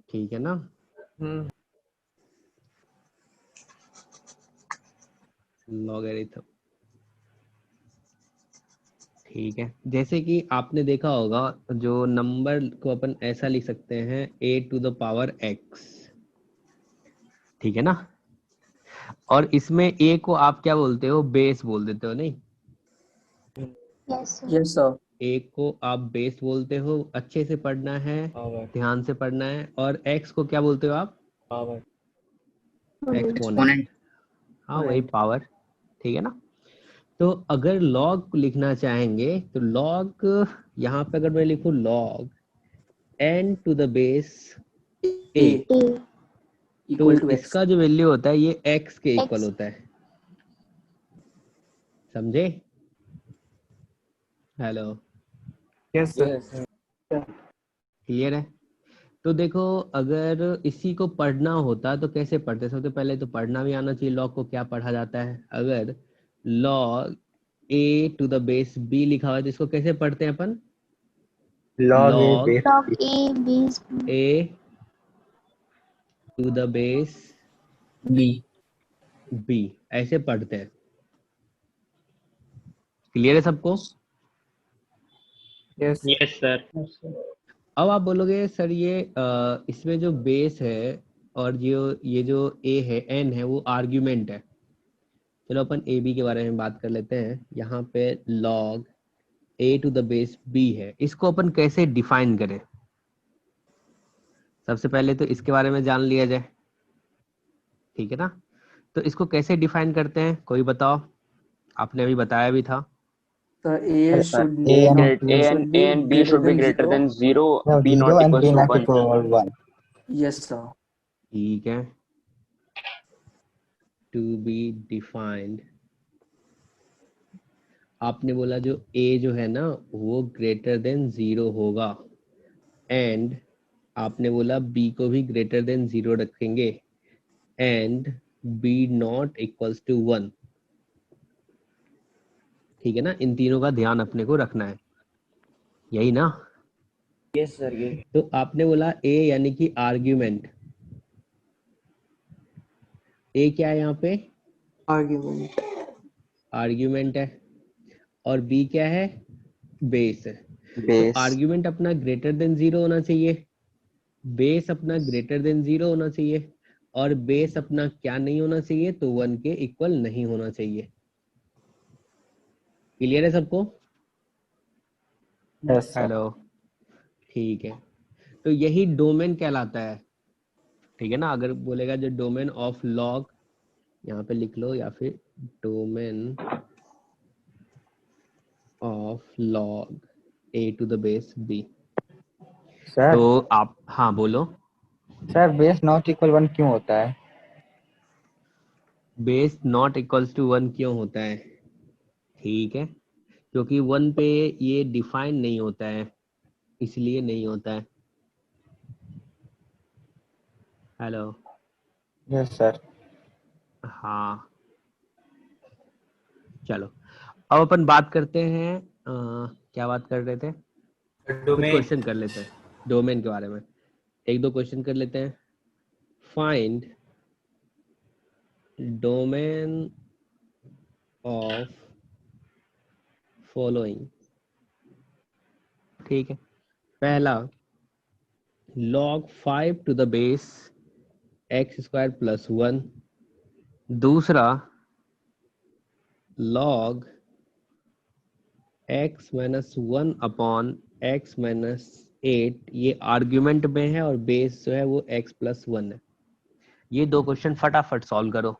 ठीक है ना। लॉगरिथम, ठीक है। जैसे कि आपने देखा होगा, जो नंबर को अपन ऐसा लिख सकते हैं a⁻x, ठीक है ना। और इसमें a को आप क्या बोलते हो, बेस बोल देते हो नहीं। Yes sir. a को आप बेस बोलते हो, अच्छे से पढ़ना है, ध्यान से पढ़ना है। और x को क्या बोलते हो आप, एक्सपोनेंट। हाँ वही पावर, ठीक है ना। तो अगर लॉग लिखना चाहेंगे तो लॉग, यहाँ पे अगर मैं लिखूं लॉग n⁻⁴ a, तो इक्वल टू एक्स। इसका जो वैल्यू होता है ये x के इक्वल होता है, समझे। Hello, yes sir. क्लियर है। तो देखो, अगर इसी को पढ़ना होता तो कैसे पढ़ते, सबसे पहले तो पढ़ना भी आना चाहिए लॉग को क्या पढ़ा जाता है। अगर लॉग a⁻b लिखा हुआ है तो इसको कैसे पढ़ते हैं अपन, लॉग ए लॉग बेस a⁻b ऐसे पढ़ते हैं। क्लियर है सबको। Yes sir. अब आप बोलोगे सर ये इसमें जो बेस है और जो ये जो a है, n है, वो आर्ग्यूमेंट है। चलो अपन ए बी के बारे में बात कर लेते हैं। यहाँ पे log a⁻b है, इसको अपन कैसे डिफाइन करें। सबसे पहले तो इसके बारे में जान लिया जाए, ठीक है ना। तो इसको कैसे डिफाइन करते हैं, कोई बताओ, आपने अभी बताया भी था। Sir A should A and B should be greater than 0, B not equals to 1. Yes sir. ठीक है, टू बी डिफाइंड। आपने बोला जो a जो है ना वो ग्रेटर देन 0 होगा, एंड आपने बोला b को भी ग्रेटर देन 0 रखेंगे, and b not equals to 1, ठीक है ना। इन तीनों का ध्यान अपने को रखना है, यही ना। Yes sir. ये तो आपने बोला a यानी कि आर्ग्यूमेंट, a क्या है यहाँ पे, आर्ग्यूमेंट। आर्ग्यूमेंट है, और b क्या है, बेस है। तो आर्ग्यूमेंट अपना ग्रेटर देन 0 होना चाहिए, बेस अपना ग्रेटर देन 0 होना चाहिए, और बेस अपना क्या नहीं होना चाहिए, तो 1 के इक्वल नहीं होना चाहिए। क्लियर है सबको। Yes sir. हेलो, ठीक है। तो यही डोमेन कहलाता है, ठीक है ना। अगर बोलेगा जो डोमेन ऑफ लॉग, यहाँ पे लिख लो, या फिर domain of log a⁻b। Sir तो आप, हाँ बोलो। सर बेस नॉट इक्वल 1 क्यों होता है? बेस नॉट इक्वल्स टू 1 क्यों होता है, ठीक है, क्योंकि 1 पे ये डिफाइन नहीं होता है, इसलिए नहीं होता है। Hello, yes sir. हाँ चलो, अब अपन बात करते हैं क्या बात कर रहे थे, कुछ क्वेश्चन कर लेते हैं डोमेन के बारे में, एक दो क्वेश्चन कर लेते हैं। फाइंड डोमेन ऑफ फॉलोइंग, ठीक है। पहला log 5⁻x²+1, दूसरा log x−1/x−8, ये आर्ग्यूमेंट में है, और बेस जो है वो x+1 है। ये दो क्वेश्चन फटाफट सॉल्व करो।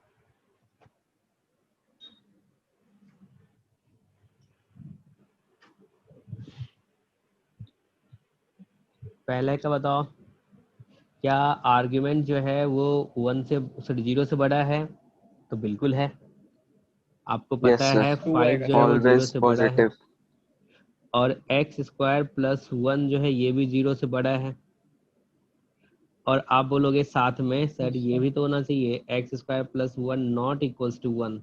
पहले का बताओ, क्या आर्ग्यूमेंट जो है वो 1 से 0 से बड़ा है, तो बिल्कुल है। आपको पता है 5 जो है वो 0 से बड़ा है, और x²+1 जो है ये भी 0 से बड़ा है। और आप बोलोगे साथ में सर ये भी तो होना चाहिए x²+1 नॉट इक्वल्स टू 1,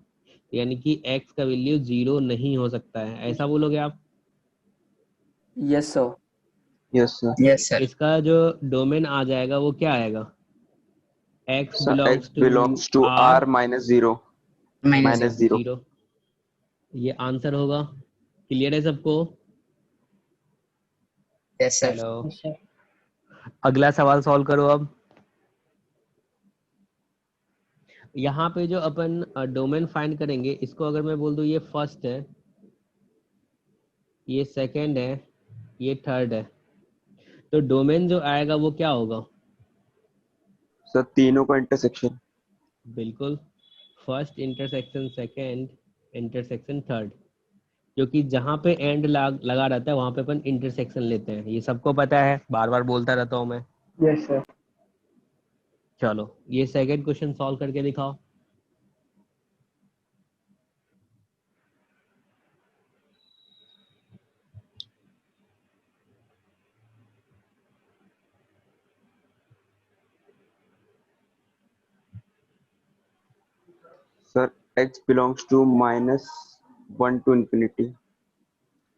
यानी कि x का वैल्यू 0 नहीं हो सकता है, ऐसा बोलोगे आप। Yes sir. Yes, sir. Yes, sir. इसका जो डोमेन आ जाएगा वो क्या आएगा? x So belongs x to belongs to r r minus 0. Minus 0. 0, ये आंसर होगा। क्लियर है सबको? Yes, sir. हेलो, अगला सवाल सॉल्व करो अब। यहाँ पे जो अपन डोमेन फाइंड करेंगे, इसको अगर मैं बोल दूं ये फर्स्ट है, ये सेकंड है, ये थर्ड है, तो डोमेन जो आएगा वो क्या होगा? सर तीनों का इंटरसेक्शन। बिल्कुल, first intersection second intersection third, क्योंकि जहाँ पे एंड लगा रहता है वहां पे अपन इंटरसेक्शन लेते हैं, ये सबको पता है, बार बार बोलता रहता हूँ मैं। Yes, sir. चलो ये सेकंड क्वेश्चन सॉल्व करके दिखाओ। Sir x belongs to -1 to infinity.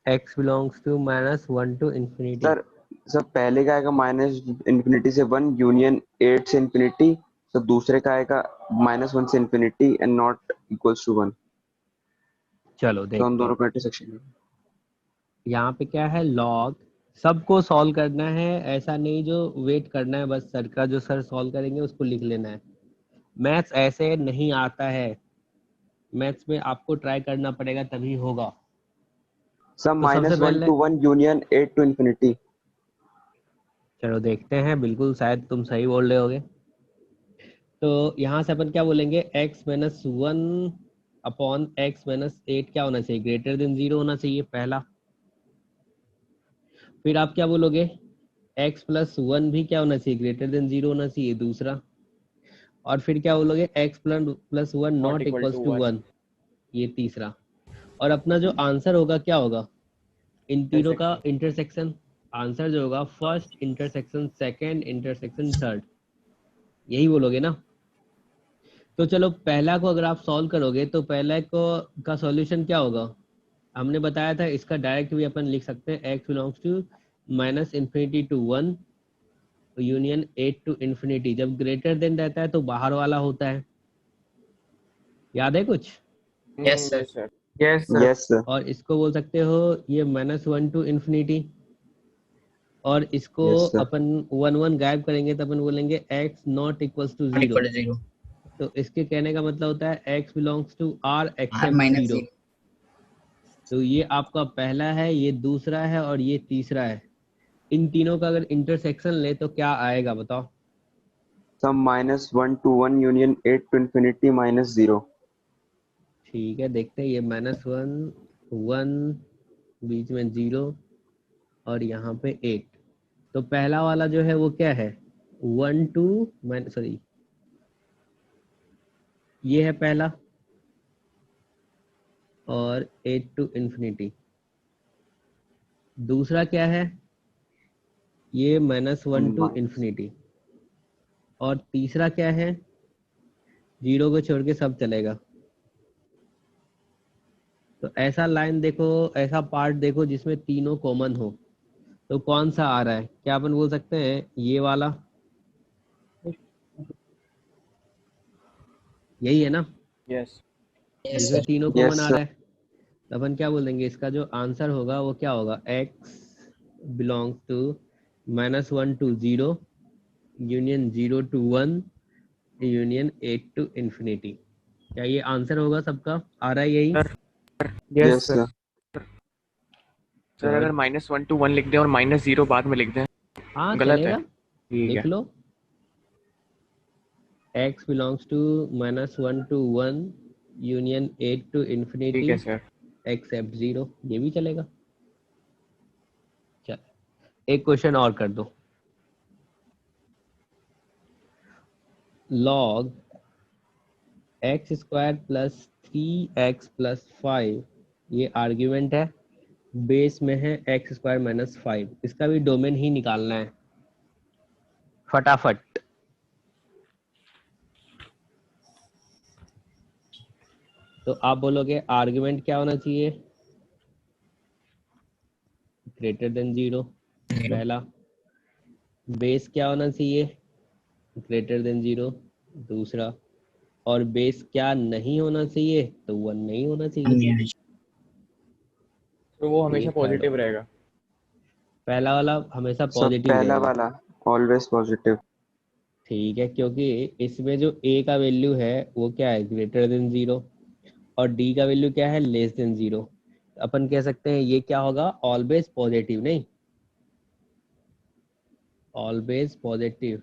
x belongs to -1 to infinity। Sir पहले का आएगा -∞ से 1 यूनियन 8 से इंफिनिटी। सर दूसरे का आएगा -1 से infinity and not equals to 1। चलो तो उन देखते दोनों हैं, का इंटरसेक्शन है। यहाँ पे क्या है, लॉग सबको सॉल्व करना है, ऐसा नहीं जो वेट करना है बस सर का, जो सर सॉल्व करेंगे उसको लिख लेना है। मैथ्स ऐसे नहीं आता है, मैथ्स में आपको ट्राई करना पड़ेगा तभी होगा। सर तो सबसे -1 पहले to 1 यूनियन 8 to इंफिनिटी। चलो देखते हैं, बिल्कुल शायद तुम सही बोल रहे होगे। तो यहाँ से अपन क्या बोलेंगे, x-1 अपॉन x-8 क्या होना चाहिए? ग्रेटर देन 0 होना चाहिए पहला। फिर आप क्या बोलोगे, x+1 भी क्या होना चाहिए? ग्रेटर देन 0 होना चाहिए दूसरा। और फिर क्या बोलोगे, x+1 नॉट इक्वल्स टू 1, ये तीसरा। और अपना जो आंसर होगा क्या होगा? इन तीनों का इंटरसेक्शन। आंसर जो होगा first intersection second intersection third, यही बोलोगे ना? तो चलो पहला को अगर आप सॉल्व करोगे तो पहला को का सॉल्यूशन क्या होगा? हमने बताया था इसका डायरेक्ट भी अपन लिख सकते हैं, x belongs to -∞ to 1 union 8 to infinity। जब ग्रेटर देन रहता है तो बाहर वाला होता है, याद है कुछ? Yes, sir. Yes, sir. Yes sir. और इसको बोल सकते हो ये -1 to infinity, और इसको यस सर। अपन 1 गायब करेंगे तो अपन बोलेंगे x not equals to 0। Equal to 0. तो इसके कहने का मतलब होता है x belongs to r R except minus 0। 0. तो ये आपका पहला है, ये दूसरा है और ये तीसरा है। इन तीनों का अगर इंटरसेक्शन ले तो क्या आएगा बताओ? Sir -1 to 1 union 8 to infinity -0। ठीक है, देखते हैं। ये -1 1 बीच में 0 और यहाँ पे 8, तो पहला वाला जो है वो क्या है? 1 to सॉरी, ये है पहला, और 8 to infinity। दूसरा क्या है? ये -1 to infinity। और तीसरा क्या है? 0 को छोड़ के सब चलेगा। तो ऐसा लाइन देखो, ऐसा पार्ट देखो जिसमें तीनों कॉमन हो, तो कौन सा आ रहा है? क्या अपन बोल सकते हैं ये वाला? यही है ना, Yes. Yes, जिसमें sir. तीनों कॉमन यस आ सर। रहा है। तो अपन क्या बोल देंगे, इसका जो आंसर होगा वो क्या होगा? x belongs to -1 to 0 union 0 to 1 union 8 to infinity। क्या ये आंसर होगा सबका? आ रहा है यही? Yes, yes sir. Sir. Sir अगर गुड। -1 to 1 लिख दें और -0 बाद में लिख दें, हाँ गलत है? चलेगा, ठीक लिख है। लो। x belongs to -1 to 1 union 8 to ठीक infinity है सर। एक्सेप्ट 0, ये भी चलेगा। चल एक क्वेश्चन और कर दो। log x² + 3x + 5, ये आर्ग्यूमेंट है, बेस में है x² - 5। इसका भी डोमेन ही निकालना है फटाफट। तो आप बोलोगे आर्ग्यूमेंट क्या होना चाहिए? Greater than 0 0. पहला, बेस क्या होना चाहिए, ग्रेटर देन 0, दूसरा, और बेस क्या नहीं होना चाहिए, तो 1 नहीं होना चाहिए, तो वो तो ये हमेशा थर्ड पॉजिटिव होगा। रहेगा। पहला वाला हमेशा सब पॉजिटिव पहला रहेगा। वाला ऑलवेज पॉजिटिव। ठीक है, क्योंकि इसमें जो ए का वैल्यू है वो क्या है, ग्रेटर देन 0, और डी का वैल्यू क्या है, लेस देन 0। अपन कह सकते हैं ये क्या होगा, ऑलवेज पॉजिटिव, नहीं, always positive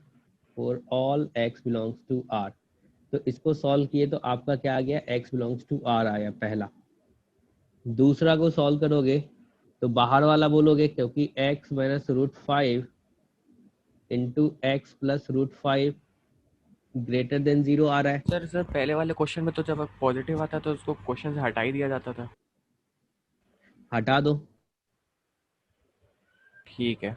for all x belongs to r। तो इसको सॉल्व किए तो आपका क्या आ गया, x बिलोंग्स टू r आया पहला। दूसरा को सॉल्व करोगे तो बाहर वाला बोलोगे, क्योंकि x minus root 5 into x plus root 5 greater than 0 आ रहा है। सर पहले वाले क्वेश्चन में तो जब पॉजिटिव आता तो उसको क्वेश्चन से हटा ही दिया जाता था। हटा दो। ठीक है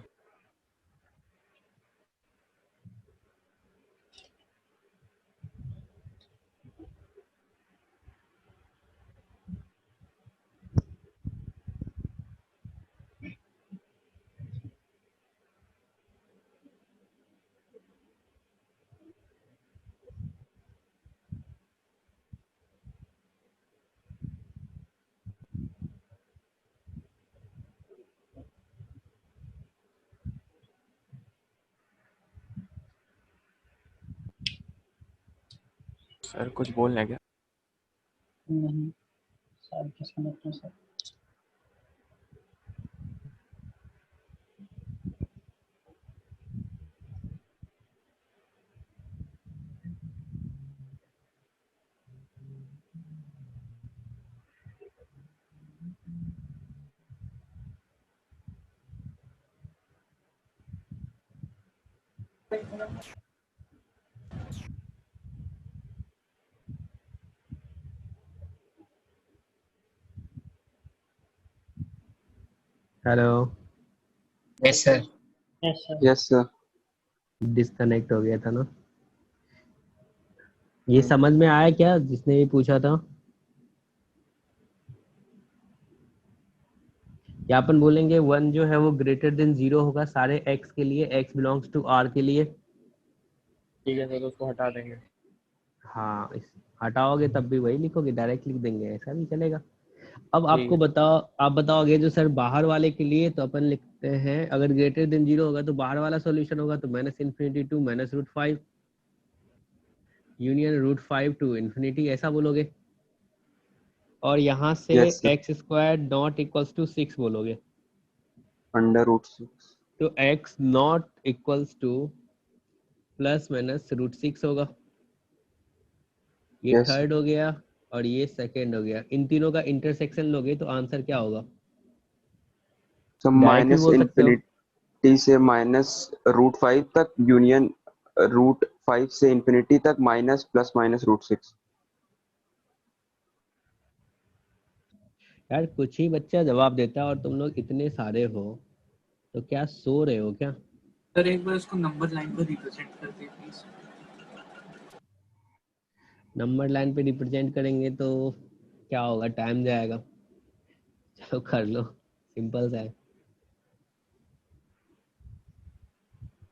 सर, कुछ बोलना है क्या? नहीं सर, किसका मतलब sir? Hello, Yes, sir. Yes sir. Yes sir. Disconnect हो गया था ना। ये समझ में आया क्या, जिसने ये पूछा था? या अपन बोलेंगे 1 जो है वो ग्रेटर देन 0 होगा सारे x के लिए, x बिलोंग्स टू r के लिए। ठीक है सर, तो उसको हटा देंगे। हाँ, इस हटाओगे तब भी वही लिखोगे, डायरेक्ट लिख देंगे, ऐसा भी चलेगा। अब ठीक आपको है। बताओ, आप बताओगे जो सर बाहर वाले के लिए, तो अपन लिखते हैं अगर ग्रेटर देन 0 होगा तो बाहर वाला सॉल्यूशन होगा तो minus infinity to minus root 5 union root 5 to infinity, ऐसा बोलोगे। और यहाँ से yes sir. X square not equals to 6 बोलोगे। √6। तो x not equals to plus minus root 6 होगा। ये यस थर्ड हो गया और ये सेकेंड हो गया। इन तीनों का इंटरसेक्शन लोगे तो आंसर क्या होगा, सर, डायरेक्ट भी माइनस बोल सकते हो। इन्फिनिटी से -√5 तक यूनियन √5 से इंफिनिटी तक माइनस प्लस माइनस √6। यार कुछ ही बच्चा जवाब देता है और तुम लोग इतने सारे हो, तो क्या सो रहे हो क्या? सर एक बार इसको नंबर लाइन पर रिप्रेजेंट कर दे प्लीज। नंबर लाइन पे रिप्रेजेंट करेंगे तो क्या होगा, टाइम जाएगा। चलो कर लो, सिंपल सा है।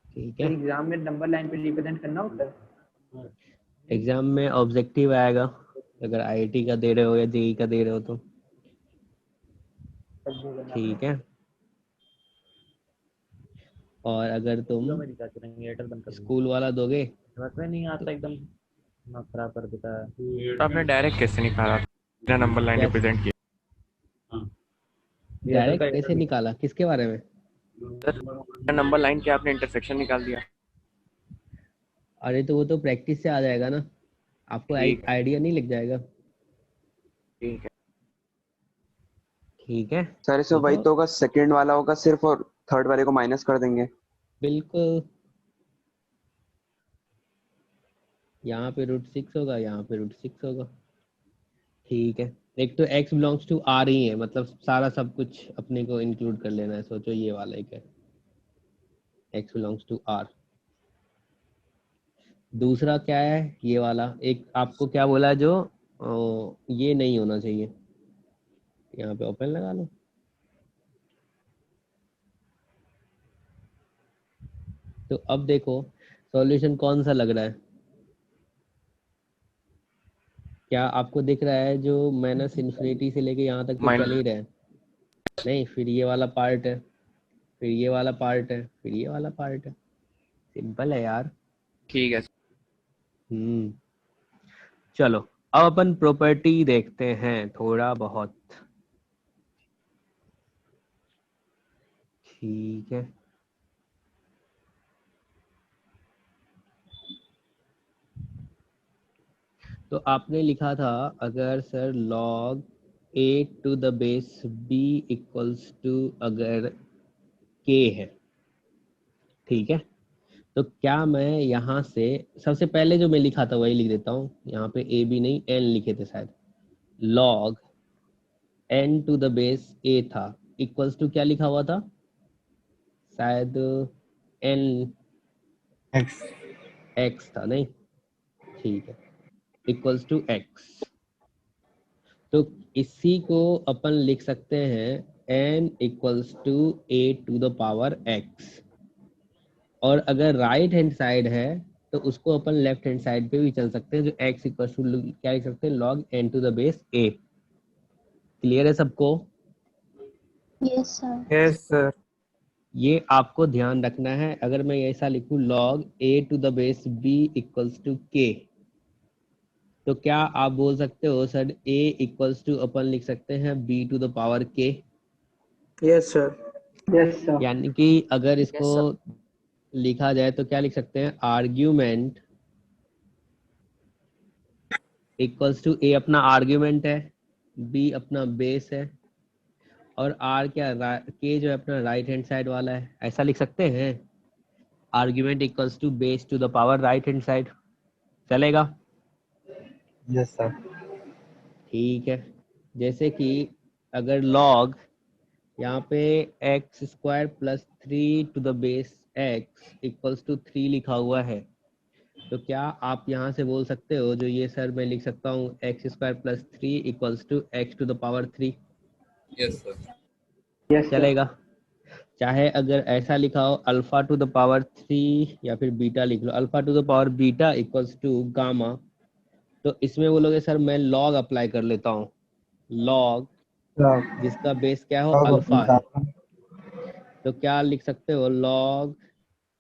ठीक है, एग्जाम में नंबर लाइन पे रिप्रेजेंट करना होता है। एग्जाम में ऑब्जेक्टिव आएगा, अगर आईआईटी का दे रहे हो या जेई का दे रहे हो तो। ठीक है, और अगर तुम में रिचार्ज करेंगे, एयरटेल बंद कर देंगे। स्कूल वाला दोगे समझ में नहीं तो आता, एकदम दिमाग खराब कर देता है। तो आपने डायरेक्ट कैसे निकाला, बिना नंबर लाइन कैसे, रिप्रेजेंट किया? एयरटेल का डायरेक्ट कैसे निकाला, किसके बारे में? सर, बिना नंबर लाइन के आपने इंटरसेक्शन निकाल दिया। अरे तो वो तो प्रैक्टिस से आ जाएगा ना, आपको ठीक है। आइडिया नहीं लग जाएगा। ठीक है ठीक है, सर इसमें वही लिखो। तो होगा, सेकंड वाला होगा सिर्फ और थर्ड वाले को माइनस कर देंगे। बिल्कुल, यहाँ पे √6 होगा, यहाँ पे √6 होगा। ठीक है, एक तो x बिलोंग्स टू r ही है, मतलब सारा सब कुछ अपने को इंक्लूड कर लेना है। सोचो ये वाला एक है, x बिलोंग्स टू r। दूसरा क्या है, ये वाला एक आपको क्या बोला जो ये नहीं होना चाहिए, यहाँ पे ओपन लगा लो। तो अब देखो सॉल्यूशन कौन सा लग रहा है, क्या आपको दिख रहा है जो माइनस इन्फिनिटी से लेके यहाँ तक तो चल ही रहा है? नहीं, फिर ये वाला पार्ट है, फिर ये वाला पार्ट है, फिर ये वाला पार्ट है। सिंपल है यार। ठीक है। चलो अब अपन प्रॉपर्टी देखते हैं थोड़ा बहुत। ठीक है, तो आपने लिखा था अगर sir log a to the base b equals to अगर k है, ठीक है, तो क्या मैं यहाँ से सबसे पहले जो मैं लिखा था वही लिख देता हूँ, यहाँ पे a b नहीं n लिखे थे शायद, log n to the base a था इक्वल्स टू क्या लिखा हुआ था शायद n x था, नहीं ठीक है, इक्वल्स टू x। तो इसी को अपन लिख सकते हैं n equals to a to the power x, और अगर राइट हैंड साइड है तो उसको अपन लेफ्ट हैंड साइड पे भी चल सकते हैं, जो x इक्वल्स टू क्या लिख सकते हैं log n to the base a। Clear है सबको? Yes sir. Yes sir. ये आपको ध्यान रखना है, अगर मैं ऐसा लिखूं log a to the base b equals to k, तो क्या आप बोल सकते हो सर a इक्वल्स टू अपन लिख सकते हैं b to the power k? Yes sir. Yes sir. यानी कि अगर इसको लिखा जाए तो क्या लिख सकते हैं आर्ग्यूमेंट इक्वल्स टू a अपना आर्ग्यूमेंट है, b अपना बेस है, और r क्या k जो है अपना राइट हैंड साइड वाला है, ऐसा लिख सकते हैं argument equals to base to the power right hand side. चलेगा? Yes sir. ठीक है, जैसे कि अगर log यहाँ पे x square plus 3 to the base x equals to 3 लिखा हुआ है, तो क्या आप यहाँ से बोल सकते हो जो ये सर मैं लिख सकता हूँ x square plus 3 equals to x to the power 3? Yes sir. Yes sir. चलेगा? चाहे अगर ऐसा लिखा हो अल्फा टू द पावर 3 या फिर बीटा लिख लो, alpha to the power beta equals to gamma, तो इसमें बोलोगे सर मैं लॉग अप्लाई कर लेता हूँ, लॉग जिसका बेस क्या हो अल्फा है, तो क्या लिख सकते हो लॉग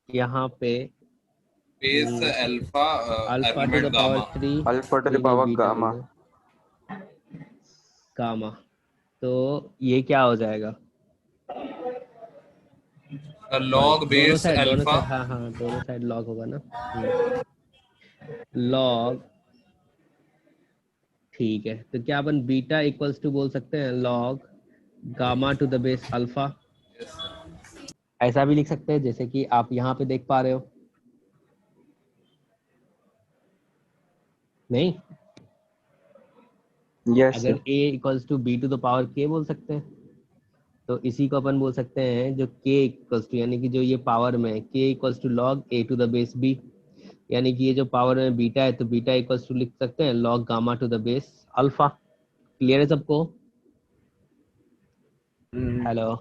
यहाँ पे base alpha alpha to the argument power gamma 3 alpha to the power gamma. Gamma, तो ये क्या हो जाएगा लॉग दोनों बेस साइड, दोनों अल्फा साइड, हाँ हाँ दोनों साइड लॉग होगा ना, लॉग। ठीक है, तो क्या अपन बीटा इक्वल्स टू बोल सकते हैं log gamma to the base alpha? ऐसा भी लिख सकते हैं जैसे कि आप यहाँ पे देख पा रहे हो, नहीं? यस अगर sir. a equals to b to the power k बोल सकते हैं, तो इसी को अपन बोल सकते हैं जो k इक्वल्स टू यानी कि जो ये पावर में k equals to log a to the base b, यानी कि ये जो पावर में बीटा है तो बीटा इक्वल्स टू लिख सकते हैं log gamma to the base alpha. Clear है सबको? हेलो?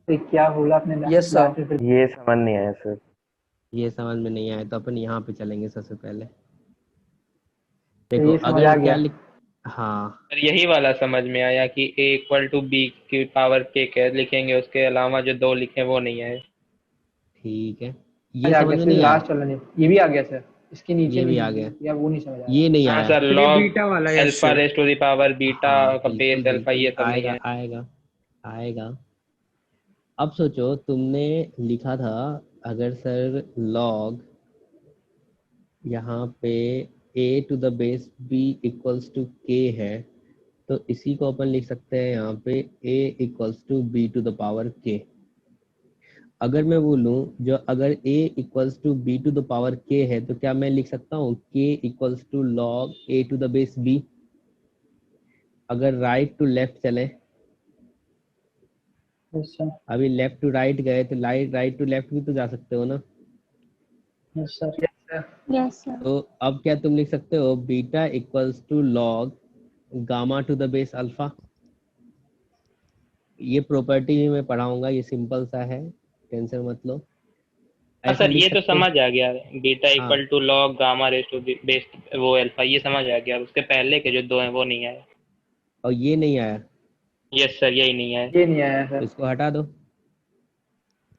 क्या बोला आपने? Yes sir. ये समझ नहीं आया सर। ये समझ में नहीं आया तो अपन यहाँ पे चलेंगे सबसे पहले। ये देखो समझ अगर आ क्या गया। लिख, हाँ सर यही वाला समझ में आया कि a इक्वल टू बी की पावर के लिखेंगे, उसके अलावा जो दो लिखे वो नहीं आए। ठीक है, आ ये समझ गया में सर, नहीं आया, लास्ट वाला नहीं, ये भी आ गया सर। इसके नीचे ये भी नहीं आ गया, या वो नहीं समझ आया। ये नहीं हाँ आया। सर, log alpha raised to the power beta हाँ का बिल्कुल बेस अल्फा, ये बिल्कुल सब नहीं आएगा है। आएगा आएगा। अब सोचो तुमने लिखा था अगर सर लॉग यहाँ पे a to the base b equals to k है, तो इसी को अपन लिख सकते हैं यहाँ पे a equals to b to the power k। अगर मैं बोलूँ जो अगर a equals to b to the power k है, तो क्या मैं लिख सकता हूँ k equals to log a to the base b? अगर राइट टू लेफ्ट चले, अभी लेफ्ट टू राइट गए तो राइट टू लेफ्ट भी तो जा सकते हो ना? Yes sir. Yes sir. तो अब क्या तुम लिख सकते हो beta equals to log gamma to the base alpha? ये प्रॉपर्टी भी मैं पढ़ाऊंगा, ये सिंपल सा है, टेंशन मत लो। ऐसा सर लिख ये तो सकते हो। समझ आ गया, बीटा हाँ। Equal to log gamma raised to base वो अल्फा, ये समझ आ गया। उसके पहले के जो दो हैं वो नहीं आया। और ये नहीं आया, यस सर, यही नहीं आया। ये नहीं आया तो सर। इसको हटा दो।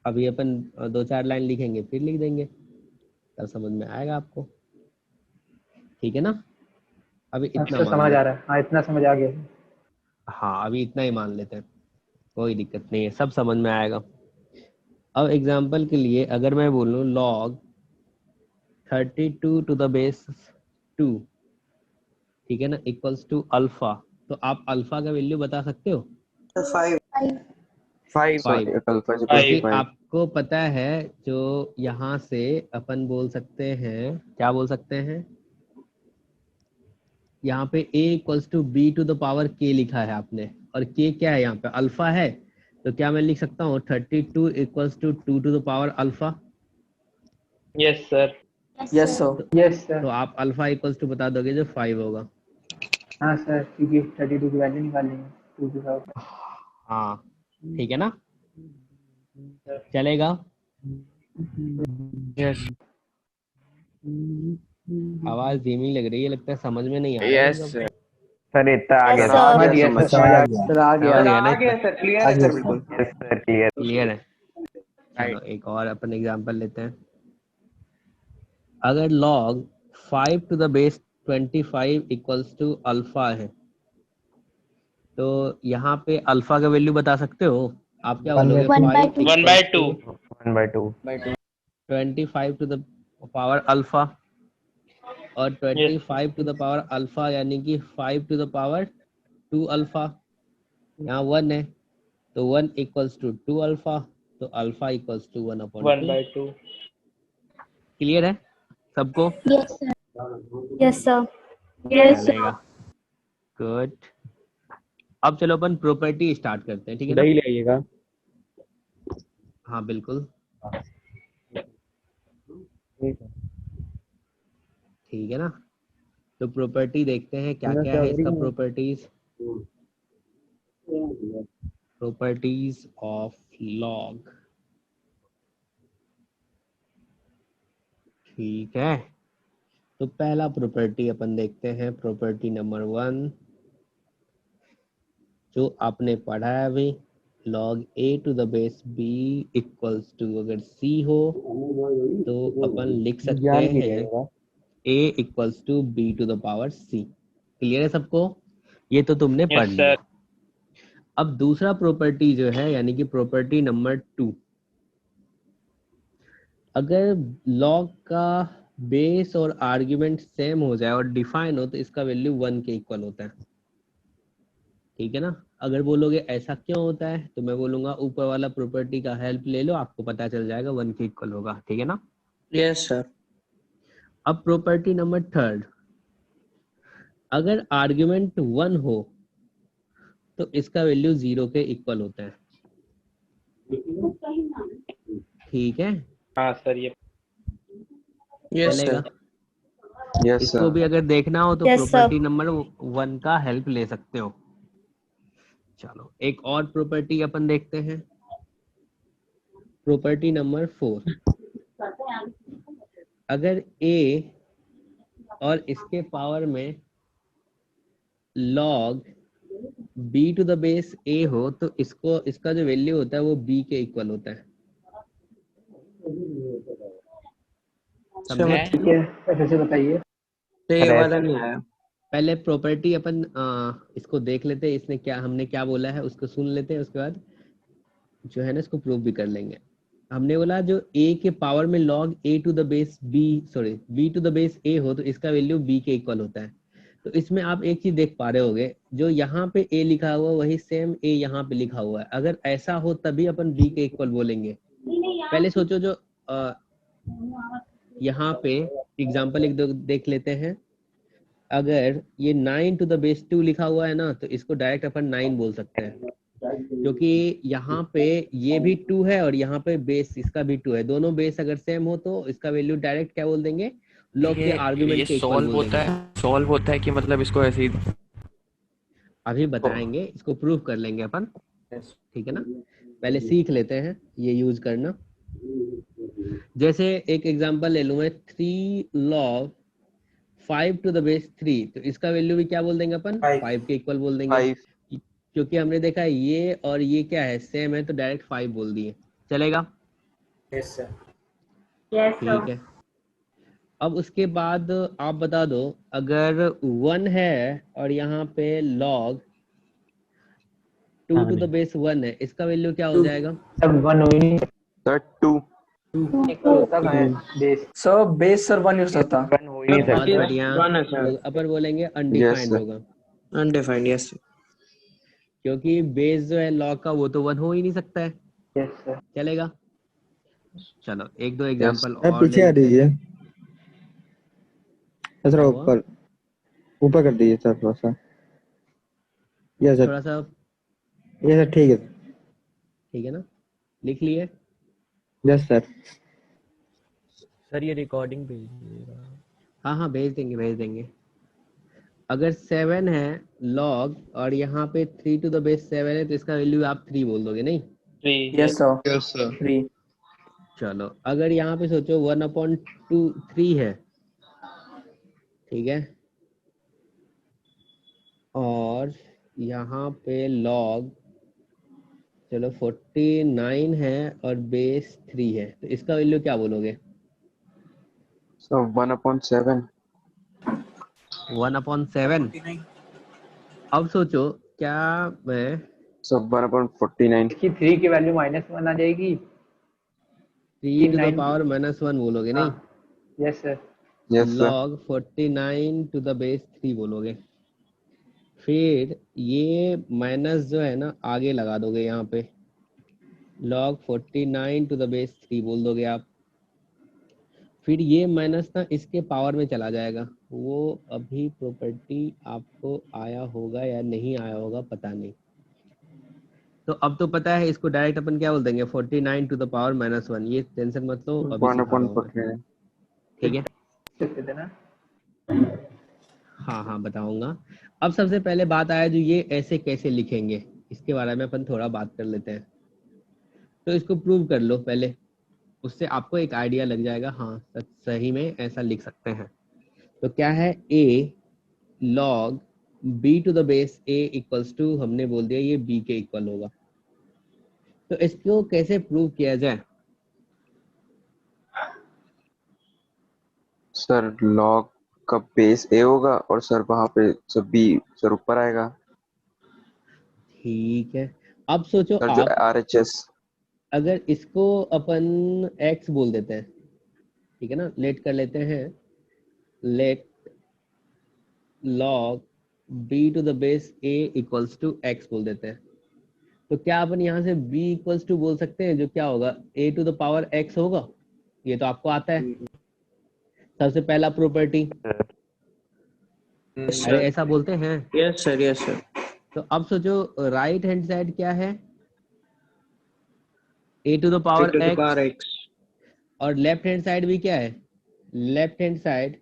अभी अपन 2-4 लाइन लिखेंगे फिर लिख देंगे, तब समझ में आएगा आपको। ठीक है ना, अभी इतना अच्छा मान समझ लो। आ रहा है, हाँ इतना समझ आ गया। हाँ अभी इतना ही मान लेते हैं, कोई दिक्कत नहीं है, सब समझ में आएगा। अब एग्जांपल के लिए अगर मैं बोलूँ log 32 टू द बेस 2, ठीक है ना, इक्वल्स टू अल्फा, तो आप अल्फा का वैल्यू बता सकते हो? 5 5 5। अल्फा इक्वल टू क्योंकि 5। आपको पता है जो यहाँ से अपन बोल सकते हैं, क्या बोल सकते हैं, यहाँ पे a equals to b to the power k लिखा है आपने, और k क्या है यहाँ पे, अल्फा है। तो क्या मैं लिख सकता हूँ 32 equals to 2 to the power alpha? Yes sir. Yes sir yes sir. तो आप अल्फा इक्वल्स टू बता दोगे जो 5 होगा। हाँ सर, क्योंकि 32 की वैल्यू निकालेंगे 2 के साथ। हाँ ठीक है ना, चलेगा। यस आवाज धीमी लग रही है, लगता है समझ में नहीं आ रहा है यस एकदम। सर। सर इतना आ गया Yes, सर। sir. समझ गया सर, समझ आ गया सर, आ समझ गया ना इतना? सर क्लियर है सर बिल्कुल। Yes sir, clear. क्लियर है। चलो एक और अपन एग्जांपल लेते हैं। अगर log 5 to the base 25 equals to alpha है, तो यहाँ पे अल्फा का वैल्यू बता सकते हो? आप क्या बोलोगे? 1/2 1/2 1/2 25 टू द पावर अल्फा, और 25 टू द पावर अल्फा यानी कि 5 टू द पावर 2 अल्फा, यहाँ 1 है तो 1 इक्वल्स टू 2 अल्फा, तो अल्फा इक्वल्स टू 1/2। 1/2। क्लियर है सबको? Yes, sir. Yes, sir. Yes, sir. चलेगा, गुड। अब चलो अपन प्रॉपर्टी स्टार्ट करते हैं, ठीक है ना? दही ले आइएगा। हाँ बिल्कुल, ठीक है ना। तो प्रॉपर्टी देखते हैं क्या क्या है इसका। प्रॉपर्टीज ऑफ लॉग, ठीक है। तो पहला प्रॉपर्टी अपन देखते हैं, प्रॉपर्टी नंबर 1 जो आपने पढ़ा है अभी, log a to the base b equals to, अगर c हो तो अपन लिख सकते हैं a equals to b to the power c। Clear है सबको? ये तो तुमने पढ़ यस लिया। सर। अब दूसरा प्रॉपर्टी जो है यानी कि प्रॉपर्टी नंबर 2, अगर log का बेस और आर्ग्यूमेंट सेम हो जाए और डिफाइन हो तो इसका वैल्यू 1 के इक्वल होता है, ठीक है ना। अगर बोलोगे ऐसा क्यों होता है, तो मैं बोलूंगा ऊपर वाला प्रॉपर्टी का हेल्प ले लो, आपको पता चल जाएगा 1 के इक्वल होगा, ठीक है ना। Yes sir. अब प्रॉपर्टी नंबर 3, अगर आर्ग्यूमेंट 1 हो तो इसका वैल्यू 0 के इक्वल होता है, ठीक है। हाँ सर ये चलेगा। यस इसको सर। भी अगर देखना हो तो Yes, sir. प्रॉपर्टी नंबर 1 का हेल्प ले सकते हो। चलो एक और प्रॉपर्टी अपन देखते हैं, प्रॉपर्टी नंबर 4, अगर a और इसके पावर में log b to the base a हो तो इसका जो वैल्यू होता है वो b के इक्वल होता है, समझे? ठीक है, फिर से बताइए। ये वाला नहीं आया। पहले प्रॉपर्टी अपन इसको देख लेते हैं, इसने क्या, हमने क्या बोला है उसको सुन लेते हैं, उसके बाद जो है ना इसको प्रूव भी कर लेंगे। हमने बोला जो a के पावर में log a to the base b to the base a हो तो इसका वैल्यू b के इक्वल होता है। तो इसमें आप एक चीज देख पा रहे होगे, जो यहाँ पे a लिखा हुआ वही सेम a यहाँ पे लिखा हुआ है। अगर ऐसा हो तभी अपन b के इक्वल बोलेंगे। पहले सोचो, जो यहाँ पे एग्जाम्पल एक दो देख लेते हैं। अगर ये 9 टू द बेस 2 लिखा हुआ है ना, तो इसको डायरेक्ट अपन 9 बोल सकते हैं, क्योंकि यहाँ पे ये भी 2 है और यहाँ पे बेस इसका भी 2 है। दोनों बेस अगर सेम हो तो इसका वैल्यू डायरेक्ट क्या बोल देंगे, लॉग के आर्गुमेंट के इक्वल बोल देंगे। सॉल्व होता है कि मतलब इसको ऐसे ही अभी बताएंगे, इसको प्रूव कर लेंगे अपन, ठीक है ना। पहले सीख लेते हैं ये यूज करना। जैसे एक एग्जांपल ले लूं मैं, 3 log 5 to the base 3, तो इसका वैल्यू भी क्या बोल देंगे अपन, 5 के इक्वल बोल देंगे, 5। क्योंकि हमने देखा है ये और ये क्या है, सेम है, तो डायरेक्ट 5 बोल दिए, चलेगा? Yes sir. ठीक है। अब उसके बाद आप बता दो, अगर 1 है और यहाँ पे log 2 to the base 1 है, इसका वैल्यू क्या हो जाएगा? सब 1 हो ही नहीं सर 2। होता कहाँ है base. Sir base sir 1 use होता। 1 हो ही नहीं बहुत सकता। बढ़िया, तो अपन बोलेंगे यस अनडिफाइंड सर। होगा, अनडिफाइंड यस। क्योंकि बेस जो है log का वो तो 1 हो ही नहीं सकता है, यस सर। चलेगा? चलो एक दो यस एग्जांपल सर और ले पीछे आ लेते हैं। दीजिए सर, क्या हुआ? ऊपर ऊपर कर दीजिए सर थोड़ा सा। यस सर, थोड़ा सा, यस सर, ठीक है ठीक है ना, लिख लिए? Yes sir. सर ये रिकॉर्डिंग भेज दीजिएगा। हाँ हाँ भेज देंगे, भेज देंगे। अगर 7 है log और यहाँ पे 3 to the base 7 है, तो इसका वैल्यू आप 3 बोल दोगे, नहीं? 3 यस सर। Yes sir. 3। चलो अगर यहाँ पे सोचो 1/3 है, ठीक है, और यहाँ पे log चलो 49 है और बेस 3 है, तो इसका वैल्यू क्या बोलोगे? सर 1/7। 1/7। 49। अब सोचो, क्या मैं सर 1/49। इसकी 3 की वैल्यू -1 आ जाएगी। 3 to the 9 power -1 बोलोगे, नहीं? Yes sir. Yes sir. log 49 to the base 3 बोलोगे, फिर ये माइनस जो है ना आगे लगा दोगे, यहाँ पे log 49 to the base 3 बोल दोगे आप, फिर ये माइनस ना इसके पावर में चला जाएगा। वो अभी प्रॉपर्टी आपको आया होगा या नहीं आया होगा पता नहीं। तो अब तो पता है, इसको डायरेक्ट अपन क्या बोल देंगे, 49 to the power -1। ये टेंशन मत लो, अभी सिखा रहा हूँ मैं, 1/49। ठीक है? सकते थे ना। हाँ हाँ बताऊंगा। अब सबसे पहले बात आया जो ये ऐसे कैसे लिखेंगे, इसके बारे में अपन थोड़ा बात कर लेते हैं। तो इसको प्रूव कर लो पहले, उससे आपको एक आइडिया लग जाएगा, हाँ सही में ऐसा लिख सकते हैं। तो क्या है, a log b to the base a equals to, हमने बोल दिया ये b के इक्वल होगा। तो इसको कैसे प्रूव किया जाए? सर log का बेस a होगा और सर वहां पे सर b सर ऊपर आएगा। ठीक है, अब सोचो सर जो आप, RHS। अगर इसको अपन x बोल देते हैं, ठीक है ना, लेट कर लेते हैं, let log b to the base a equals to x बोल देते हैं, तो क्या अपन यहाँ से b इक्वल्स टू बोल सकते हैं, जो क्या होगा a to the power x होगा? ये तो आपको आता है, सबसे पहला प्रॉपर्टी। अरे ऐसा बोलते हैं। Yes sir yes sir. तो अब सोचो राइट हैंड साइड क्या है, a to the power x, और लेफ्ट हैंड साइड भी क्या है, लेफ्ट हैंड साइड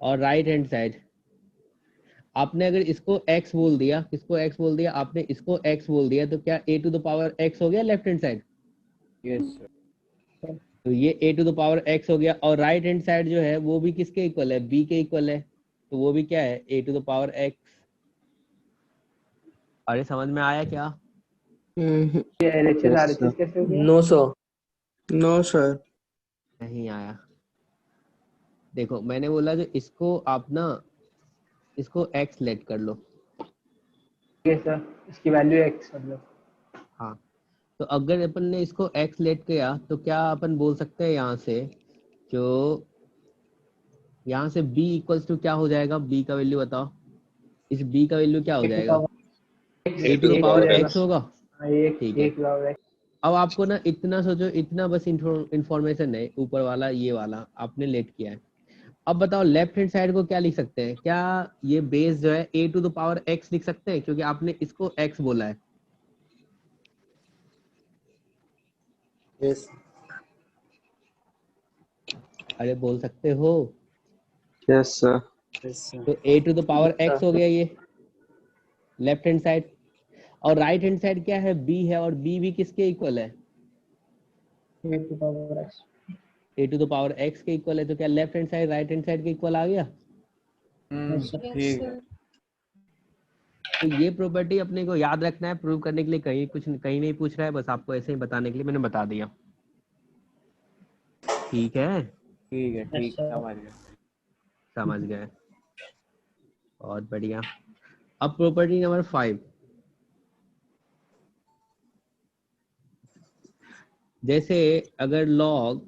और राइट हैंड साइड। आपने अगर इसको x बोल दिया, किसको x बोल दिया आपने, इसको x बोल दिया, तो क्या a to the power x हो गया left hand side? Yes sir. तो ये a to the power x हो गया, और राइट हैंड साइड जो है वो भी किसके इक्वल है, b के इक्वल है, तो वो भी क्या है, a to the power x। अरे समझ में आया क्या? ये LHS RHS कैसे हो गया? No sir. No sir. नहीं आया। देखो मैंने बोला जो इसको आप ना, इसको x लेट कर लो। यस सर, इसकी वैल्यू x मतलब। हाँ, तो अगर अपन ने इसको x लेट किया, तो क्या अपन बोल सकते हैं यहाँ से, जो यहाँ से b इक्वल्स टू क्या हो जाएगा, b का वैल्यू बताओ, इस b का वैल्यू क्या हो जाएगा, a to the power x होगा। ठीक है, अब आपको ना इतना सोचो, इतना बस इंफॉर्मेशन है, ऊपर वाला ये वाला आपने लेट किया है। अब बताओ लेफ्ट हैंड साइड को क्या लिख सकते हैं, क्या ये बेस जो है a to the power x लिख सकते हैं, क्योंकि आपने इसको x बोला है। यस। अरे बोल सकते हो। Yes sir. तो a to the power x हो गया ये लेफ्ट हैंड साइड, और राइट हैंड साइड क्या है, b है, और b भी किसके इक्वल है, a to the power x के इक्वल है, तो क्या left hand side right hand side के इक्वल आ गया? ठीक है। तो ये प्रॉपर्टी अपने को याद रखना है, प्रूव करने के लिए कहीं नहीं पूछ रहा है, बस आपको ऐसे ही बताने के लिए मैंने बता दिया। ठीक है, ठीक समझ गए, बहुत बढ़िया। अब प्रॉपर्टी नंबर 5, जैसे अगर log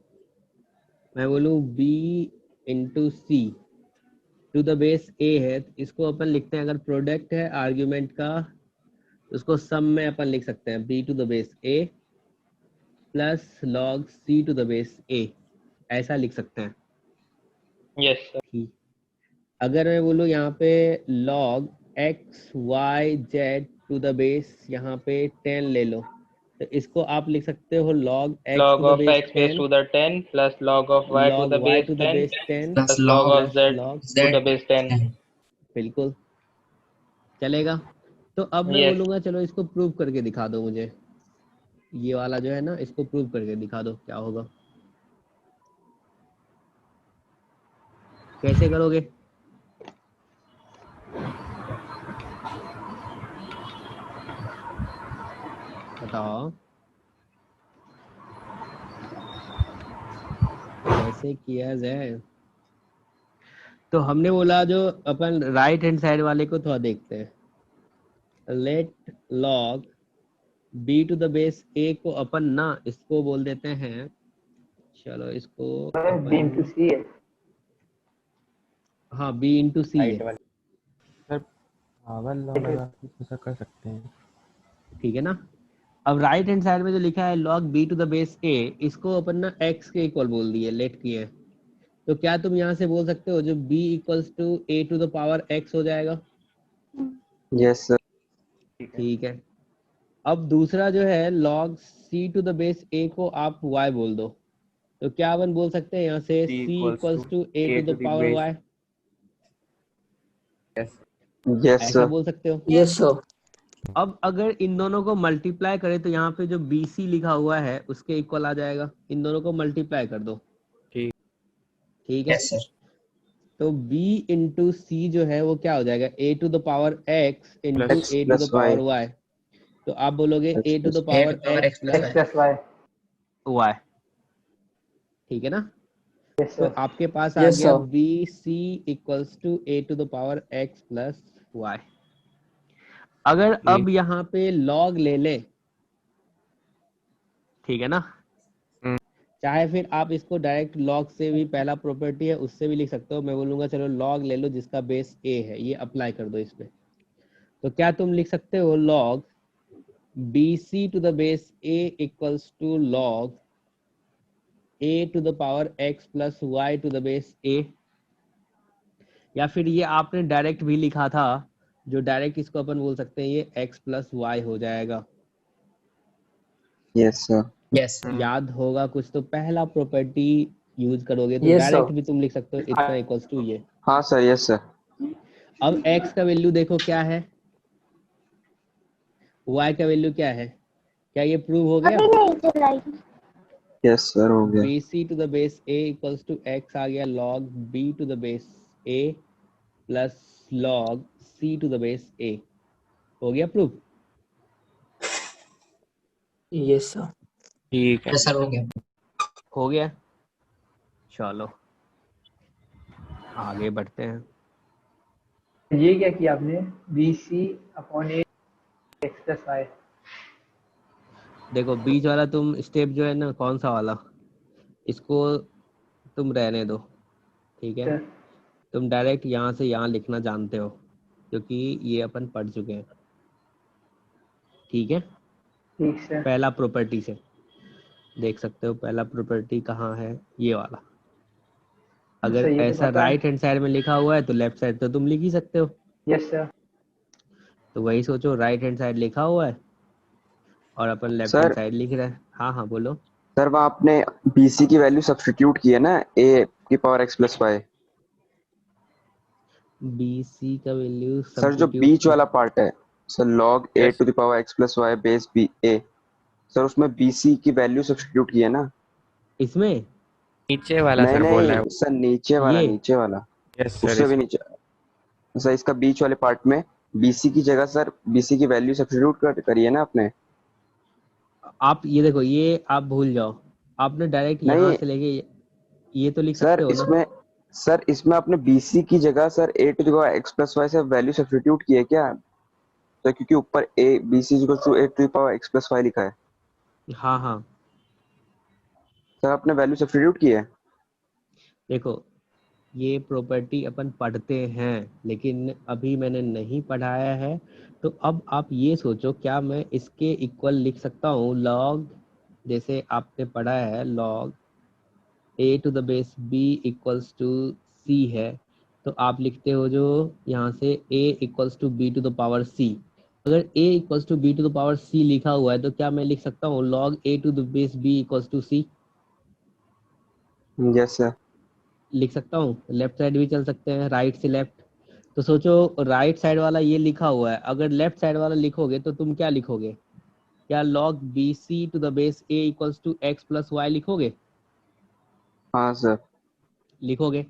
मैं बोलूं b into c to the base a है, तो इसको अपन लिखते हैं, अगर प्रोडक्ट है आर्ग्यूमेंट का उसको सम में अपन लिख सकते हैं b to the base a plus log c to the base a, ऐसा लिख सकते हैं। Yes sir. अगर मैं बोलूँ यहाँ पे log x y z to the base यहाँ पे 10 ले लो, तो इसको आप लिख सकते हो log x log to the of base x base 10 to the 10 plus log of y to log the y base to the 10 base 10 plus log of z log to the base 10। बिल्कुल चलेगा। तो अब मैं Yes। बोलूंगा चलो इसको prove करके दिखा दो मुझे, ये वाला जो है ना, इसको प्रूव करके दिखा दो, क्या होगा, कैसे करोगे? बताओ कैसे किया जाए। तो हमने बोला जो अपन राइट हैंड साइड वाले को थोड़ा देखते हैं। Let log b to the base a को अपन ना इसको बोल देते हैं, चलो इसको b into c है। हाँ b इंटू सी है, सर पावर लॉ लगा के ऐसा कर सकते हैं। ठीक है ना। अब राइट हैंड साइड में जो लिखा है log b to the base a, इसको अपन ना x के इक्वल बोल दिए, लेट किए, तो क्या तुम यहाँ से बोल सकते हो जो b equals to a to the power x हो जाएगा? Yes sir. ठीक है। अब दूसरा जो है log c to the base a को आप y बोल दो, तो क्या अपन बोल सकते हैं यहाँ से c equals to a to the power y? Yes ऐसा सर। बोल सकते हो? Yes sir. अब अगर इन दोनों को मल्टीप्लाई करें तो यहाँ पे जो BC लिखा हुआ है उसके इक्वल आ जाएगा, इन दोनों को मल्टीप्लाई कर दो। ठीक है। Yes sir. तो B इंटू सी जो है वो क्या हो जाएगा, a to the power x into X a to plus the power Y। y, तो आप बोलोगे X a to the plus power x x plus y। y, ठीक है ना। यस तो सर। आपके पास आ Yes, गया sir. BC equals to a to the power x plus y। अगर अब यहाँ पे log ले ले, ठीक है ना, चाहे फिर आप इसको डायरेक्ट log से भी, पहला प्रॉपर्टी है उससे भी लिख सकते हो। मैं बोलूंगा चलो log ले लो जिसका बेस a है, ये अप्लाई कर दो इस पे, तो क्या तुम लिख सकते हो log BC to the base a equals to log a to the power x plus y to the base a, या फिर ये आपने डायरेक्ट भी लिखा था, जो डायरेक्ट इसको अपन बोल सकते हैं ये x प्लस वाई हो जाएगा। Yes sir. यस याद होगा कुछ तो पहला प्रॉपर्टी यूज करोगे तो Yes, डायरेक्ट sir. भी तुम लिख सकते हो इतना इक्वल्स टू ये। हाँ सर। Yes sir. अब x का वैल्यू देखो क्या है, y का वैल्यू क्या है, क्या ये प्रूव हो गया? यस सर हो गया। bc to the base a equals to x आ गया log b to the base a plus log c to the base a, हो गया प्रूव? Yes sir. ठीक है। यस सर हो गया। हो गया। चलो आगे बढ़ते हैं। ये क्या किया आपने, BC upon a x plus y। देखो बीच वाला तुम स्टेप जो है ना, कौन सा वाला, इसको तुम रहने दो, ठीक है। तुम डायरेक्ट यहाँ से यहाँ लिखना जानते हो क्योंकि ये अपन पढ़ चुके हैं, ठीक है। ठीक सर। पहला प्रॉपर्टी से देख सकते हो, पहला प्रॉपर्टी कहाँ है, ये वाला। अगर ये तो ऐसा पता है। राइट हैंड साइड में लिखा हुआ है तो लेफ्ट साइड तो तुम लिख ही सकते हो, यस सर। तो वही सोचो, राइट हैंड साइड लिखा हुआ है और अपन लेफ्ट सर। हैंड साइड लिख रहे हैं। हाँ हाँ बोलो। सर वहाँ आपने BC की वैल्यू सब्स्टिट्यूट की है ना, a की पावर x प्लस y। BC का वैल्यू सर जो बीच वाला पार्ट है sir, log a Yes। To the power x plus y base b a, sir उसमें BC की वैल्यू सब्स्टिट्यूट की है ना। इसमें नीचे वाला नहीं सर बोल रहा है नहीं सर, नीचे वाला, ये नीचे वाला, यस सर उससे भी नीचे सर। इसका बीच वाले पार्ट में बीसी की जगह सर, बीसी की वैल्यू सब्स्टिट्यूट करिए ना आपने। आप ये देखो, ये आप भूल जाओ, आपने डायरेक्ट यहाँ नहीं से लेके ये तो लिख सकते सर, हो ना। इसमें आपने बीसी की जगह sir a to the power x plus y से वैल्यू सब्स्टिट्यूट की है क्या? तो क्योंकि ऊपर a BC equal to a to the power x plus y लिखा है हाँ हाँ, सर, आपने वैल्यू सब्स्टिट्यूट की है। देखो ये प्रॉपर्टी अपन पढ़ते हैं, लेकिन अभी मैंने नहीं पढ़ाया है। तो अब आप ये सोचो, क्या मैं इसके इक्वल लिख सकता हूँ लॉग, जैसे आपने पढ़ा है log a to the base b equals to c है, तो आप लिखते हो जो यहाँ से a equals to b to the power c. अगर a equals to b to the power c लिखा हुआ है, तो क्या मैं लिख सकता हूँ log a to the base b equals to c? Yes sir. लिख सकता हूँ, लेफ्ट साइड भी चल सकते हैं, राइट से लेफ्ट। तो सोचो राइट साइड वाला ये लिखा हुआ है, अगर लेफ्ट साइड वाला लिखोगे तो तुम क्या लिखोगे? क्या log b c to the base a equals to x plus y लिखोगे? हाँ सर। लिखोगे।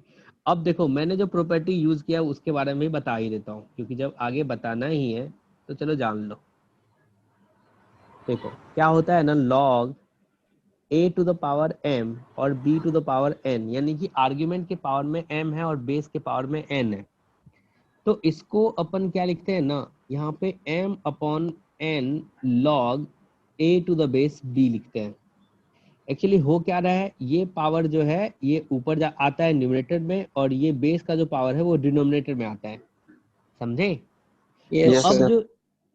अब देखो मैंने जो प्रॉपर्टी यूज किया उसके बारे में भी बता ही देता हूँ, क्योंकि जब आगे बताना ही है तो चलो जान लो। देखो क्या होता है ना, log a to the power m और b to the power n, यानी कि आर्ग्यूमेंट के पावर में m है और बेस के पावर में n है। तो इसको अपन क्या लिखते हैं ना, यहाँ पे m upon n log a to the base b लिखते हैं। एक्चुअली हो क्या रहा है, ये पावर जो है ये ऊपर जा आता है न्यूमरेटर में, और ये बेस का जो पावर है वो डिनोमिनेटर में आता है, समझे? यस तो अब सर। जो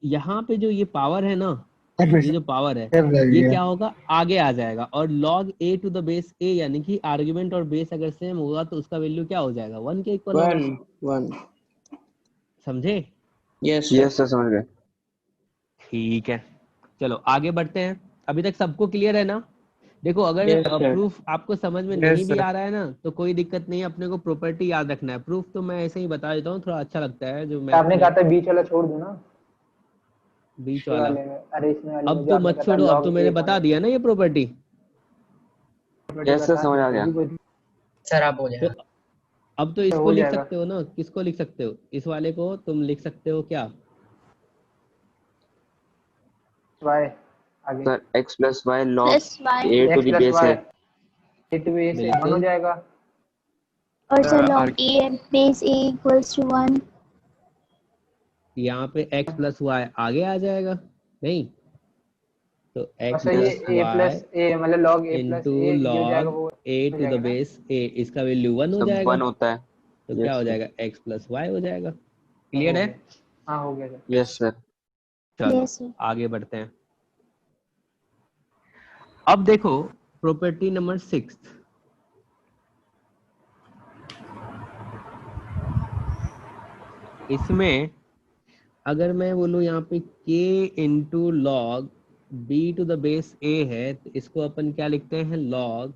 यहाँ पे जो ये पावर है ना, ये जो पावर है ये क्या होगा, आगे आ जाएगा, और log a to the base a, यानी कि आर्गुमेंट और बेस अगर सेम होगा तो उसका वैल्यू क्या हो जाएगा, 1 के इक्वल होगा। 1 समझे? यस यस सर, समझ गए। ठीक है, चलो आगे बढ़ते हैं। अभी तक सबको क्लियर है ना? देखो अगर Yes, sir. प्रूफ आपको समझ में Yes, नहीं भी sir. आ रहा है ना, तो कोई दिक्कत नहीं है, अपने को प्रॉपर्टी याद रखना है। प्रूफ तो मैं ऐसे ही बता देता हूँ, थोड़ा अच्छा लगता है जो मैथ आपने में कहा था बीच वाला छोड़ दो ना, बीच ये वाला। वाले में, अरे इसमें वाले में अब जो तो आपने मत कहा था छोड़ो, अब तो log मैंने a बता दिया ना ये प्रॉपर्टी। यस सर, समझ आ गया। सर आप हो तो जाएगा। अब तो इसको हो लिख जाएगा। सकते हो ना, किसको लिख सकते हो, इस वाले को तुम लिख सकते हो क्या? y आगे sir x plus y log plus y a to x the plus base y है। ए टू बेस 1 हो बिल्कुल। जाएगा। और sir log a base a equals to 1। यहाँ पे x प्लस वाई आगे आ जाएगा, नहीं तो x अच्छा ये प्लस a वाई प्लस ए मतलब log a प्लस इंटू ए जो हो जाएगा लॉग वो a हो टू द जाएगा ना। बेस a, इसका वैल्यू 1 हो सब जाएगा। 1 होता है। तो क्या हो यस जाएगा, x प्लस वाई हो जाएगा। हो क्लियर है? गया। हाँ हो गया सर। Yes sir. चलो यस सर। आगे बढ़ते हैं। अब देखो प्रॉपर्टी नंबर 6, इसमें अगर मैं बोलूँ यहाँ पे k into log b to the base a है, तो इसको अपन क्या लिखते हैं, log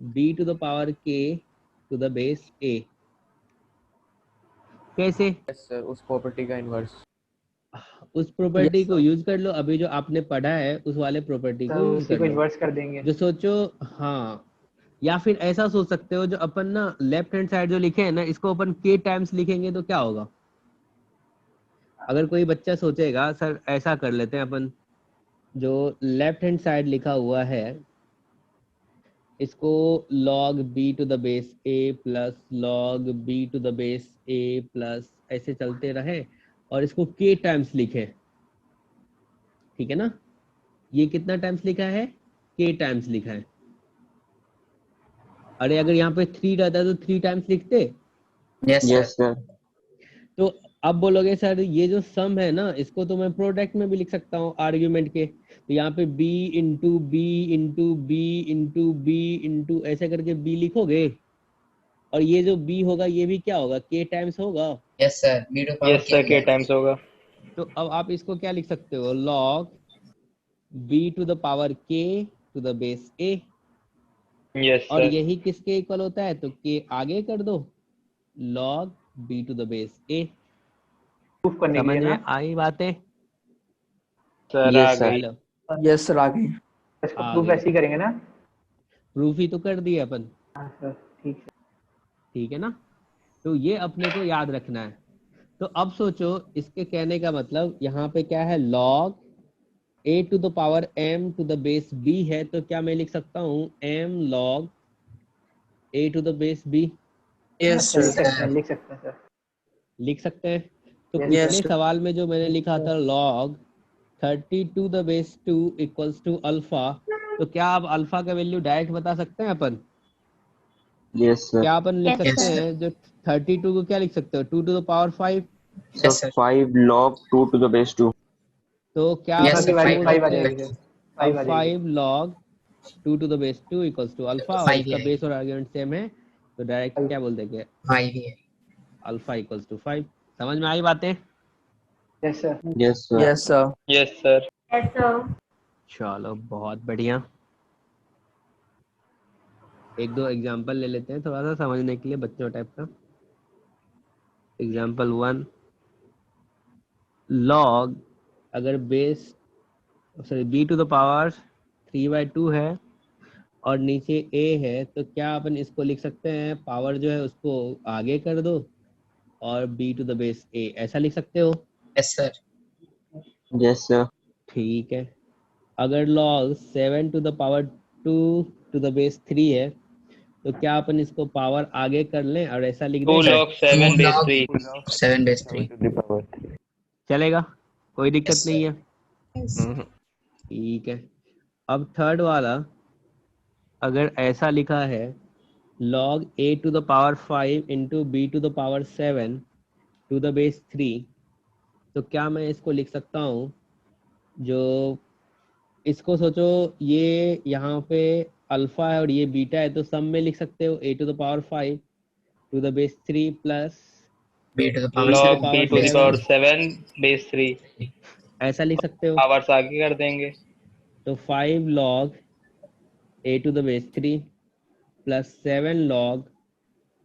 b to the power k to the base a। कैसे? यस सर, उस प्रॉपर्टी का इनवर्स। उस प्रॉपर्टी को यूज कर लो, अभी जो आपने पढ़ा है उस वाले प्रॉपर्टी तो को यूज उसी कर को लो। इन्वर्स कर देंगे। जो सोचो, हाँ, या फिर ऐसा सोच सकते हो, जो अपन ना लेफ्ट हैंड साइड जो लिखे हैं ना, इसको अपन k टाइम्स लिखेंगे तो क्या होगा। अगर कोई बच्चा सोचेगा सर ऐसा कर लेते हैं अपन, जो लेफ्ट हैंड साइड लिखा हुआ है इसको log b to the base a plus log b to the base a plus ऐसे चलते रहे, और इसको k टाइम्स लिखे, ठीक है ना। ये कितना टाइम्स लिखा है, k टाइम्स लिखा है। अरे अगर यहाँ पे 3 रहता तो 3 टाइम्स लिखते। Yes sir. तो अब बोलोगे सर ये जो सम है ना, इसको तो मैं प्रोडक्ट में भी लिख सकता हूँ आर्ग्यूमेंट के। तो यहाँ पे b into b into b into b into ऐसे करके b लिखोगे, और ये जो b होगा ये भी क्या होगा, k टाइम्स होगा। Yes sir, b to power yes sir, k times होगा। तो अब आप इसको क्या लिख सकते हो, log b to the power k to the base a। Yes और सर। यही किसके इक्वल होता है, तो k आगे कर दो, log b to the base a। Proof करने के समझ लिए में ना। आई बातें? सर आ यस सर। गई। हेलो, यस सर आ गई। इसको आ प्रूफ गई। ऐसे ही करेंगे ना। प्रूफ ही तो कर दिया अपन। हाँ सर ठीक है। ठीक है ना, तो ये अपने को याद रखना है। तो अब सोचो, इसके कहने का मतलब यहाँ पे क्या है, log a to the power m to the base b है, तो क्या मैं लिख सकता हूँ m log a to the base b। Yes अच्छा लिख सकते हैं सर। लिख सकते हैं सर। लिख सकते हैं। तो Yes, पिछले sir. सवाल में जो मैंने लिखा था log 30 to the base 2 equals to alpha, तो क्या आप अल्फा का वैल्यू डायरेक्ट बता सकते हैं अपन? Yes sir. क्या अपन लिख Yes, सकते sir. हैं जो 32 को क्या लिख सकते हो, 2 to the power 5? So Yes, sir. 5 log 2 to the base 2। तो क्या Yes, अपन sir. इसको Five बोल फाइव आ सकते जाएगी हैं, सर। फाइव आ अब जाएगी। 5 log 2 to the base 2 equals to alpha, और Five इसका है। बेस और आर्गुमेंट सेम है, तो डायरेक्ट क्या बोल देंगे, 5 ही है। Alpha equals to 5। समझ में आई बातें? Yes sir. Yes sir. Yes, sir. Yes sir. yes, sir. चलो बहुत बढ़िया। एक दो एग्जांपल ले लेते हैं थोड़ा सा समझने के लिए, बच्चों टाइप का। एग्जांपल 1, log अगर base sorry b to the power 3/2 है और नीचे a है, तो क्या अपन इसको लिख सकते हैं, पावर जो है उसको आगे कर दो और b to the base a, ऐसा लिख सकते हो? Yes, sir. Yes sir. ठीक है। अगर log 7 to the power 2 to the base 3 है, तो क्या अपन इसको पावर आगे कर लें और ऐसा लिख 2 दें? log 7 base log 3। 7 base 3. चलेगा, कोई दिक्कत Yes, नहीं sir. है। Yes. ठीक है। अब थर्ड वाला, अगर ऐसा लिखा है log a to the power 5 into B to the power 7 to the base 3, तो क्या मैं इसको लिख सकता हूँ, जो इसको सोचो, ये यहाँ पे अल्फा है और ये बीटा है, तो सब में लिख सकते हो a to the power 5 to the base 3 plus B to the a power to the 7 log b power to the 7, power 7 base 3। ऐसा लिख सकते हो। पावर्स आगे कर देंगे। तो 5 log a to the base 3 plus 7 log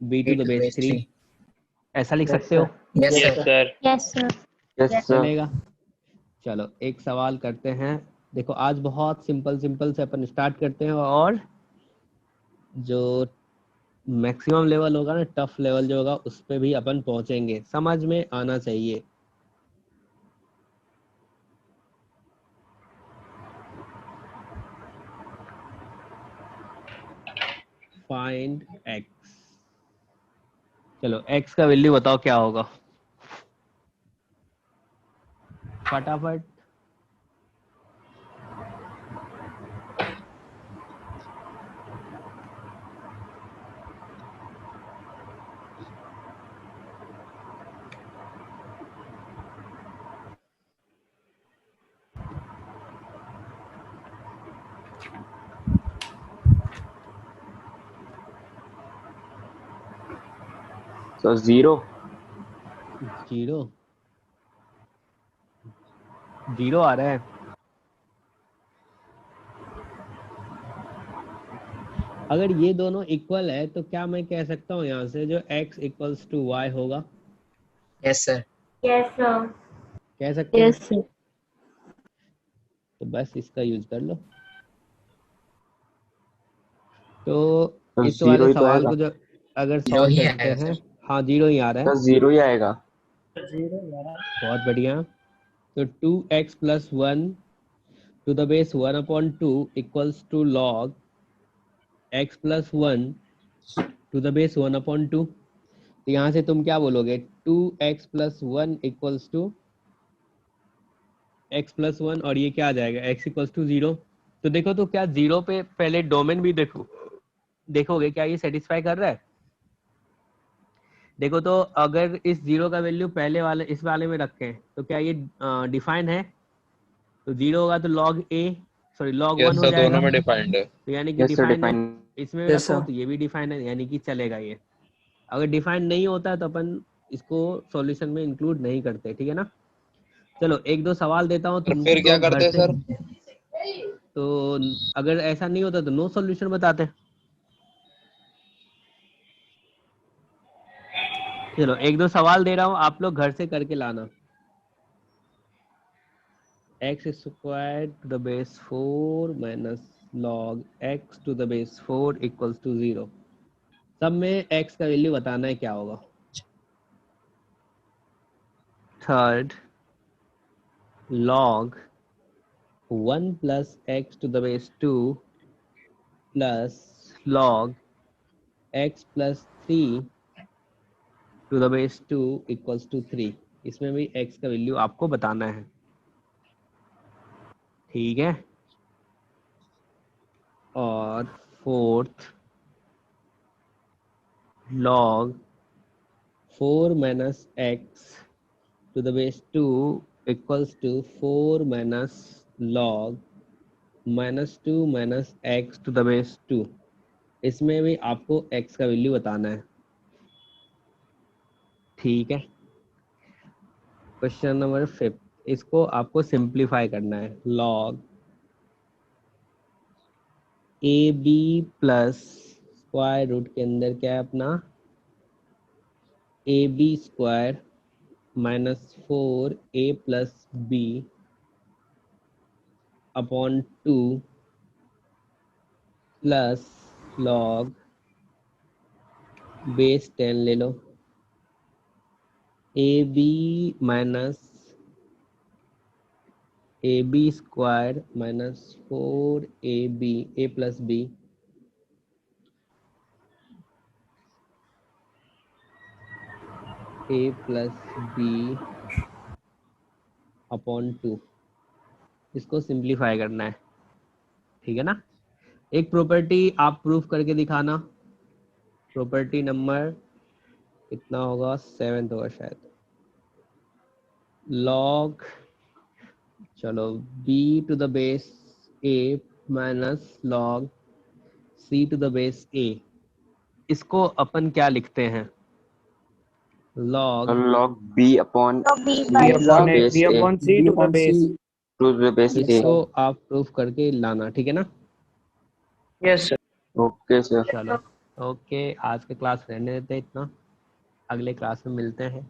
b to B the to the base base 3, 3. ऐसा लिख Yes, सकते हो। sir. Yes, yes sir. Sir. Yes, sir. Yes sir. चलेगा। चलो एक सवाल करते हैं। देखो आज बहुत सिंपल सिंपल से अपन स्टार्ट करते हैं, और जो मैक्सिमम लेवल होगा ना, टफ लेवल जो होगा, उस पे भी अपन पहुंचेंगे, समझ में आना चाहिए। Find x। चलो x का वैल्यू बताओ क्या होगा, फटाफट। सो 0। जीरो, जीरो आ रहा है। अगर ये दोनों इक्वल है, तो क्या मैं कह सकता हूँ यहाँ से जो x इक्वल्स टू y होगा, Yes, sir. Yes, sir. कह सकते हैं? Yes, sir. तो बस इसका यूज कर लो। तो तो इस 0 वाले ही तो सवाल आएगा को जो अगर Zero सॉल्व ही करते आएगा हैं, सर। हाँ जीरो ही आ रहा है। सर। 0 ही आएगा। बहुत बढ़िया। तो 2x plus 1 to the base 1/2 equals to log x plus 1 to the base 1/2। तो यहाँ से तुम क्या बोलोगे, 2x plus 1 equals to x plus 1, और ये क्या आ जाएगा, x इक्वल्स टू 0। तो देखो, तो क्या 0 पे पहले डोमेन भी देखोगे क्या ये सेटिस्फाई कर रहा है? देखो, तो अगर इस 0 का वैल्यू पहले वाले इस वाले में रखें, तो क्या ये डिफाइंड है? तो 0 होगा तो log a sorry log 1 yes हो सर, जाएगा, दोनों में डिफाइंड है। तो यानी कि यस सर। डिफाइंड है। डिफाइन। इसमें Yes, रखो sir. तो ये भी डिफाइंड है, यानी कि चलेगा ये। अगर डिफाइंड नहीं होता है तो अपन इसको सॉल्यूशन में इंक्लूड नहीं करते, ठीक है ना। चलो एक दो सवाल देता हूँ और फिर क्या तुमको घर करते हैं से। सर? तो अगर ऐसा नहीं होता तो नो सॉल्यूशन बताते। चलो एक दो सवाल दे रहा हूँ, आप लोग घर से करके लाना। x square to the base 4 minus log x to the base 4 equals to 0। सब में x का वैल्यू बताना है क्या होगा। Third log 1 plus x to the base 2 plus log x plus 3 to the base 2 equals to 3। इसमें भी x का वैल्यू आपको बताना है, ठीक है। और fourth log 4 minus x to the base 2 equals to 4 minus log minus 2 minus x to the base 2। इसमें भी आपको x का वैल्यू बताना है, ठीक है। क्वेश्चन नंबर 5, इसको आपको सिंप्लीफाई करना है। log ab plus square root के अंदर क्या है अपना ab square minus 4a plus b upon 2 plus log base 10 ले लो, ab minus ab square minus 4ab a plus b a plus b upon 2। इसको सिंप्लीफाई करना है, ठीक है ना। एक प्रॉपर्टी आप प्रूफ करके दिखाना। प्रॉपर्टी नंबर कितना होगा, 7 होगा शायद। log चलो b to the base a minus log c to the base a। इसको अपन क्या लिखते हैं, log b upon b c by to the c। base b a upon c to the base। to the base a। इसको आप proof करके लाना, ठीक है ना। Yes sir. Okay sir. चलो ओके, आज के क्लास रहने देते इतना, अगले क्लास में मिलते हैं।